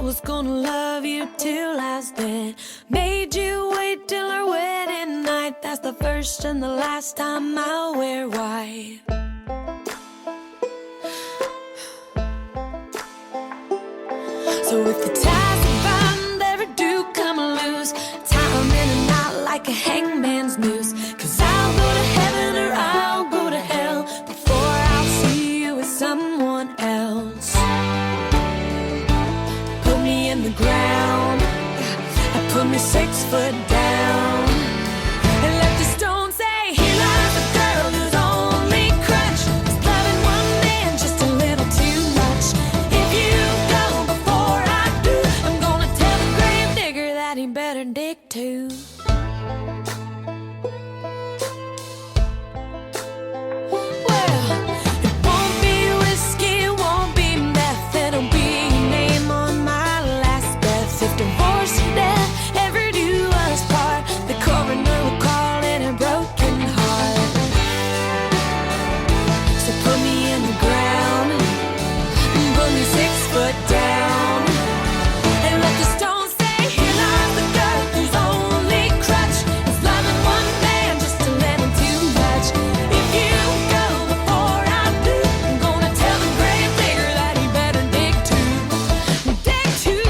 was gonna love you till I was dead. Made you wait till our wedding night. That's the first and the last time I'll wear white. So if the ties are bound ever do come loose, tie 'em in a knot like a hangman's noose. 'Cause I'll go to heaven or I'll go to hell before I'll see you with someone else. Put me in the ground, put me 6 foot down, and let the stone say, here lies a girl whose only crutch is loving one man just a little too much. If you go before I do, I'm gonna tell the grave digger that he better dig too. Well, it won't be whiskey, it won't be meth, it'll be your name on my last breath. If divorce and death ever do us part, the coroner will call it a broken heart. So put me in the ground, put me 6 foot down, and let the stone say, here lies the girl whose only crutch is loving one man just a little too much. If you go before I do, I'm gonna tell the grave digger that he better dig too. Dig too.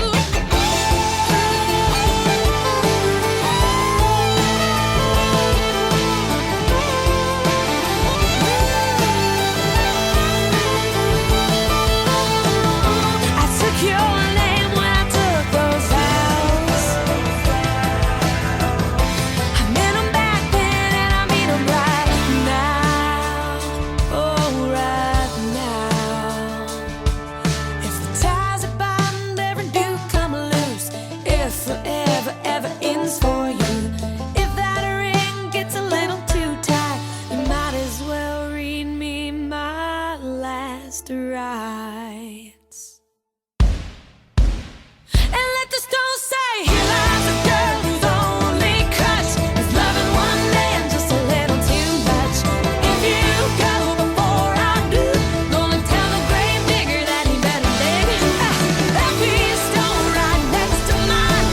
I took your name when I took those vows. I meant 'em back then and I mean 'em right now. Oh, right now. If the ties are bound ever do come loose, if forever ever ends for you, if that ring gets a little too tight, you might as well read me my last rites. And let the stone say, here lies a girl whose only crutch is loving one man just a little too much. If you go before I do, gonna tell the grave digger that he better dig. There'll be a stone right next to mine.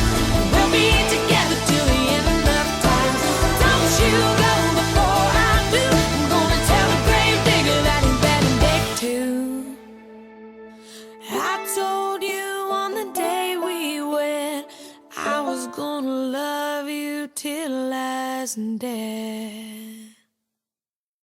We'll be together till the end of time. Don't you go before I do, I'm gonna tell the grave digger that he better dig too. I told you on the day we wed, I was gonna love you till I was dead.